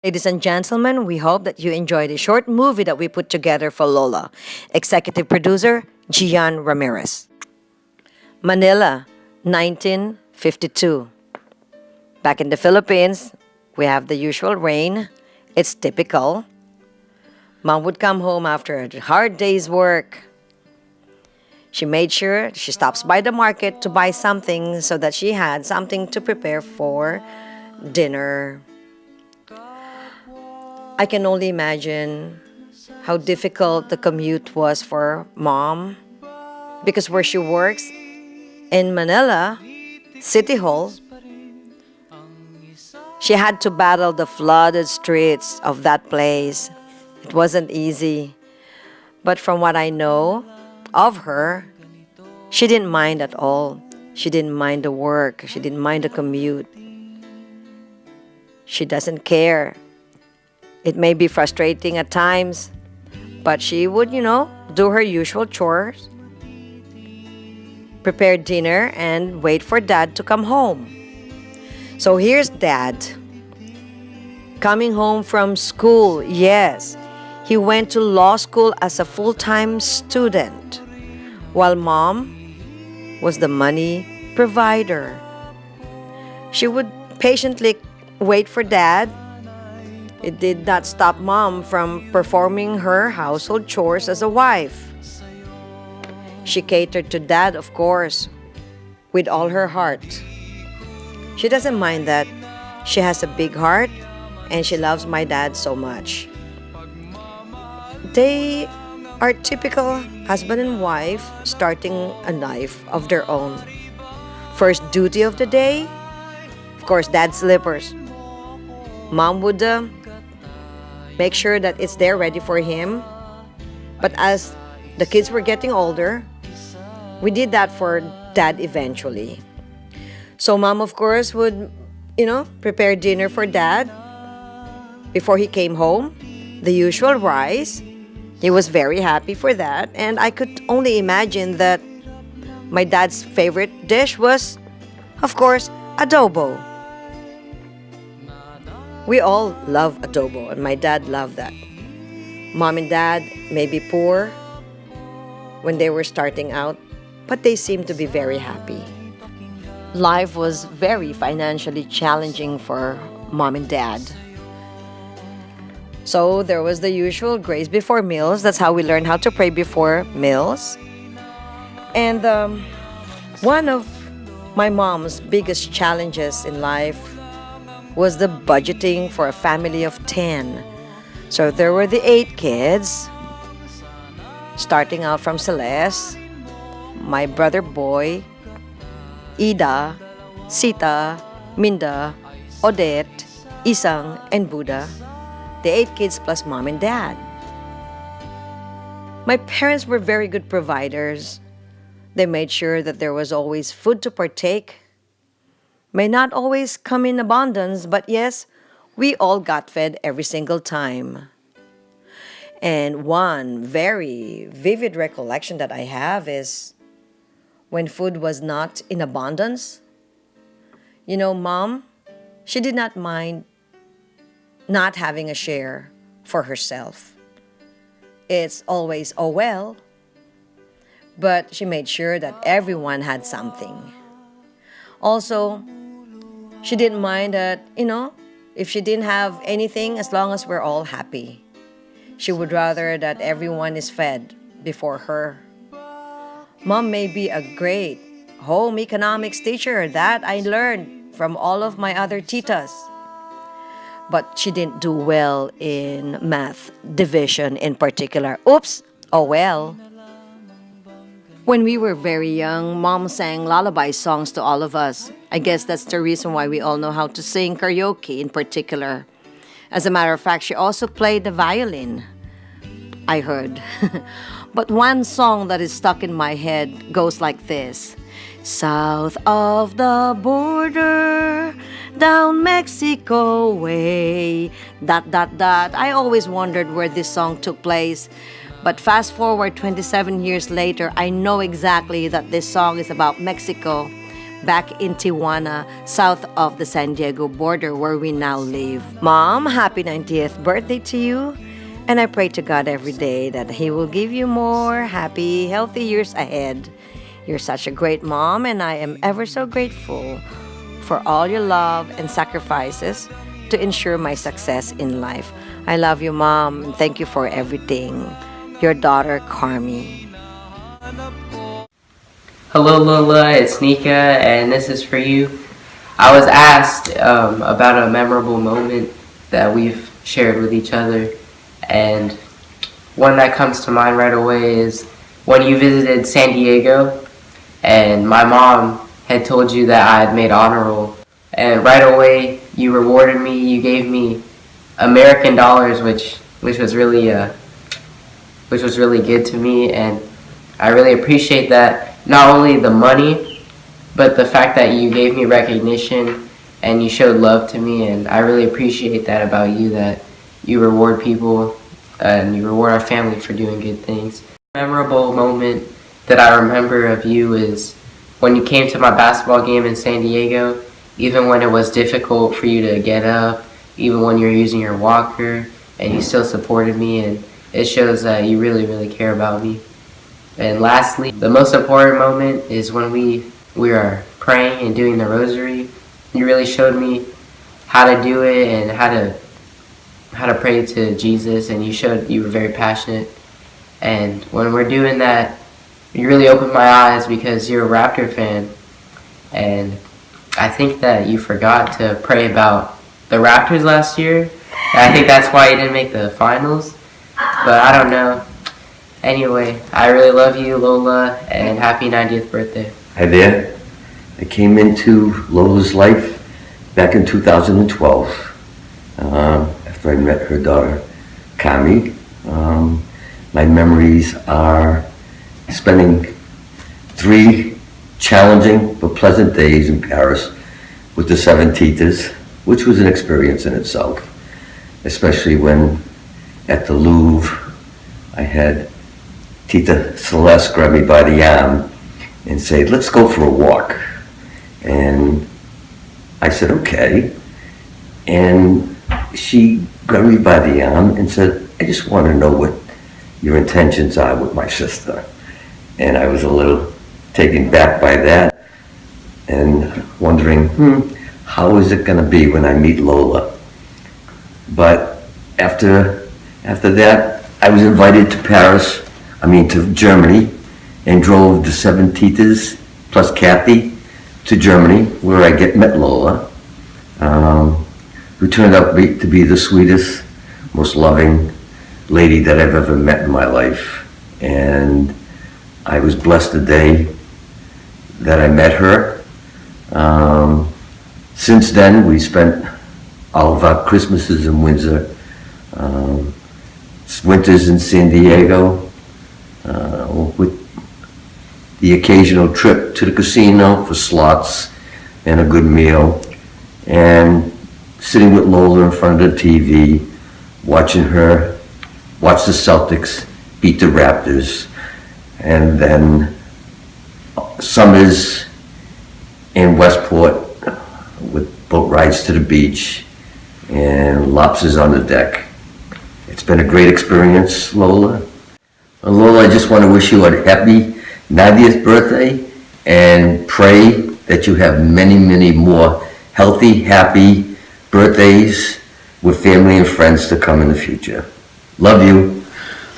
Ladies and gentlemen, we hope that you enjoyed the short movie that we put together for Lola. Executive producer, Gian Ramirez. Manila, 1952. Back in the Philippines, we have the usual rain. It's typical. Mom would come home after a hard day's work. She made sure she stops by the market to buy something so that she had something to prepare for dinner. I can only imagine how difficult the commute was for mom because where she works in Manila, City Hall, she had to battle the flooded streets of that place. It wasn't easy. But from what I know of her, she didn't mind at all. She didn't mind the work. She didn't mind the commute. She doesn't care. It may be frustrating at times, but she would, do her usual chores, prepare dinner, and wait for Dad to come home. So here's Dad coming home from school. Yes, he went to law school as a full-time student, while Mom was the money provider. She would patiently wait for Dad. It did not stop Mom from performing her household chores as a wife. She catered to Dad, of course, with all her heart. She doesn't mind that. She has a big heart and she loves my dad so much. They are typical husband and wife starting a life of their own. First duty of the day, of course, Dad's slippers. Mom would make sure that it's there ready for him. But as the kids were getting older, we did that for Dad eventually. So Mom, of course, would, prepare dinner for Dad before he came home. The usual rice. He was very happy for that. And I could only imagine that my dad's favorite dish was, of course, adobo. We all love adobo, and my dad loved that. Mom and Dad may be poor when they were starting out, but they seemed to be very happy. Life was very financially challenging for Mom and Dad. So there was the usual grace before meals. That's how we learned how to pray before meals. And one of my mom's biggest challenges in life was the budgeting for a family of 10. So there were the 8 kids, starting out from Celeste, my brother Boy, Ida, Sita, Minda, Odette, Isang, and Buddha. The 8 kids plus Mom and Dad. My parents were very good providers. They made sure that there was always food to partake. May not always come in abundance, but yes, we all got fed every single time. And one very vivid recollection that I have is when food was not in abundance. Mom, she did not mind not having a share for herself. It's always, oh well, but she made sure that everyone had something. Also, she didn't mind that, if she didn't have anything, as long as we're all happy. She would rather that everyone is fed before her. Mom may be a great home economics teacher. That I learned from all of my other titas. But she didn't do well in math division in particular. Oops, oh well. When we were very young, Mom sang lullaby songs to all of us. I guess that's the reason why we all know how to sing karaoke in particular. As a matter of fact, she also played the violin, I heard. But one song that is stuck in my head goes like this. South of the border, down Mexico way, ... I always wondered where this song took place. But fast forward 27 years later, I know exactly that this song is about Mexico. back in Tijuana, south of the San Diego border where we now live. Mom, happy 90th birthday to you. And I pray to God every day that He will give you more happy, healthy years ahead. You're such a great mom, and I am ever so grateful for all your love and sacrifices to ensure my success in life. I love you, Mom, and thank you for everything. Your daughter, Carmi. Hello Lola, it's Nika, and this is for you. I was asked about a memorable moment that we've shared with each other, and one that comes to mind right away is when you visited San Diego, and my mom had told you that I had made honor roll, and right away you rewarded me. You gave me American dollars, which was really good to me, and I really appreciate that. Not only the money, but the fact that you gave me recognition and you showed love to me, and I really appreciate that about you, that you reward people and you reward our family for doing good things. A memorable moment that I remember of you is when you came to my basketball game in San Diego, even when it was difficult for you to get up, even when you were using your walker, and you still supported me, and it shows that you really, really care about me. And lastly, the most important moment is when we are praying and doing the rosary. You really showed me how to do it and how to pray to Jesus, and you were very passionate. And when we're doing that, you really opened my eyes because you're a Raptor fan. And I think that you forgot to pray about the Raptors last year. And I think that's why you didn't make the finals. But I don't know. Anyway, I really love you, Lola, and happy 90th birthday. Hi there. I came into Lola's life back in 2012 after I met her daughter, Kami. My memories are spending 3 challenging but pleasant days in Paris with the Seven Titas, which was an experience in itself, especially when at the Louvre I had Tita Celeste grabbed me by the arm and said, "Let's go for a walk." And I said, "Okay." And she grabbed me by the arm and said, "I just want to know what your intentions are with my sister." And I was a little taken back by that and wondering, how is it going to be when I meet Lola? But after that, I was invited to Germany, and drove the Seven Titas plus Kathy to Germany, where I met Lola, who turned out to be the sweetest, most loving lady that I've ever met in my life. And I was blessed the day that I met her. Since then, we spent all of our Christmases in Windsor, winters in San Diego, with the occasional trip to the casino for slots and a good meal, and sitting with Lola in front of the TV, watching her watch the Celtics beat the Raptors, and then summers in Westport with boat rides to the beach and lobsters on the deck. It's been a great experience, Lola. Lola, I just want to wish you a happy 90th birthday and pray that you have many, many more healthy, happy birthdays with family and friends to come in the future. Love you.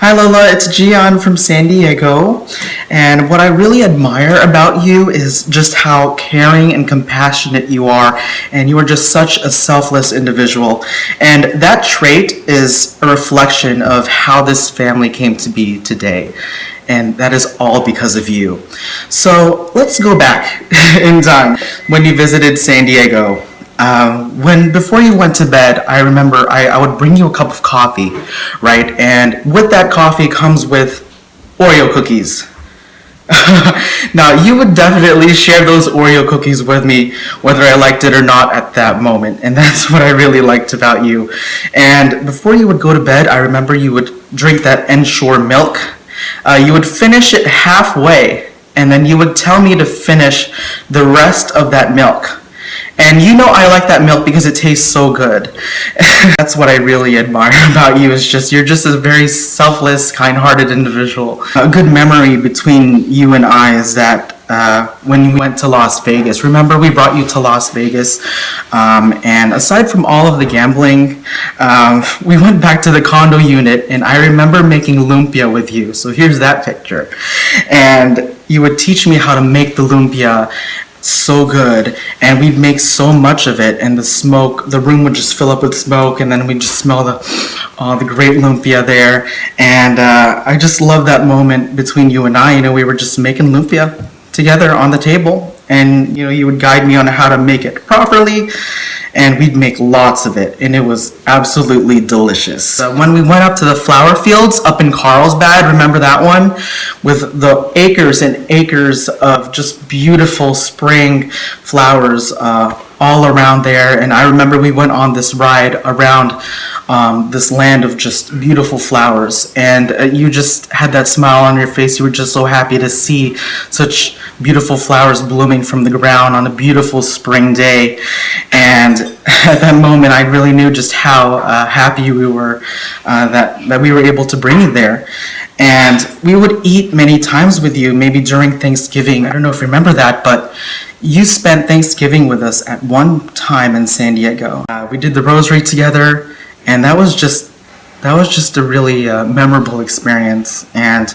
Hi Lola, it's Gian from San Diego, and what I really admire about you is just how caring and compassionate you are, and you are just such a selfless individual, and that trait is a reflection of how this family came to be today, and that is all because of you. So let's go back in time when you visited San Diego. Before you went to bed, I remember I would bring you a cup of coffee, right? And with that coffee comes with Oreo cookies. Now, you would definitely share those Oreo cookies with me, whether I liked it or not at that moment. And that's what I really liked about you. And before you would go to bed, I remember you would drink that Ensure milk. You would finish it halfway, and then you would tell me to finish the rest of that milk. And you know I like that milk because it tastes so good. That's what I really admire about you, is just you're just a very selfless, kind-hearted individual. A good memory between you and I is that when we went to Las Vegas. Remember, we brought you to Las Vegas, and aside from all of the gambling, we went back to the condo unit, and I remember making lumpia with you. So here's that picture. And you would teach me how to make the lumpia so good, and we'd make so much of it, and the room would just fill up with smoke, and then we'd just smell the great lumpia there. And I just love that moment between you and I. We were just making lumpia together on the table, and you would guide me on how to make it properly, and we'd make lots of it, and it was absolutely delicious. When we went up to the flower fields up in Carlsbad, remember that one? With the acres and acres of just beautiful spring flowers all around there. And I remember we went on this ride around this land of just beautiful flowers, and you just had that smile on your face. You were just so happy to see such beautiful flowers blooming from the ground on a beautiful spring day. And at that moment, I really knew just how happy we were that we were able to bring you there. And we would eat many times with you, maybe during Thanksgiving. I don't know if you remember that, but you spent Thanksgiving with us at one time in San Diego. We did the rosary together, and that was just a really memorable experience. And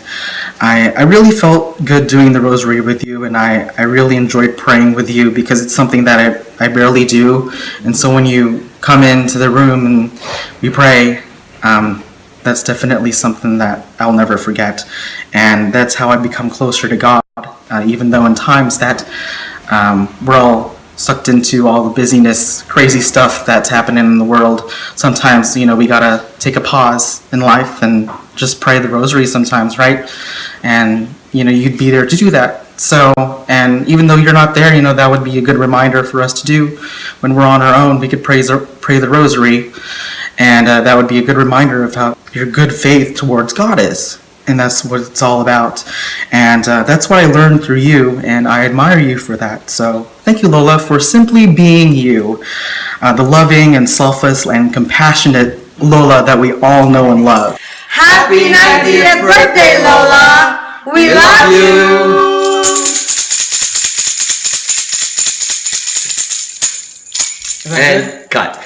I really felt good doing the rosary with you, and I really enjoyed praying with you because it's something that I barely do. And so when you come into the room and we pray, that's definitely something that I'll never forget. And that's how I become closer to God, even though in times that we're all sucked into all the busyness, crazy stuff that's happening in the world. Sometimes, we gotta take a pause in life and just pray the rosary sometimes, right? And, you'd be there to do that. So, and even though you're not there, that would be a good reminder for us to do when we're on our own. We could pray the rosary, and that would be a good reminder of how your good faith towards God is. And that's what it's all about. And that's what I learned through you, and I admire you for that. So thank you, Lola, for simply being you, the loving and selfless and compassionate Lola that we all know and love. Happy 90th birthday, Lola! We love you! And cut.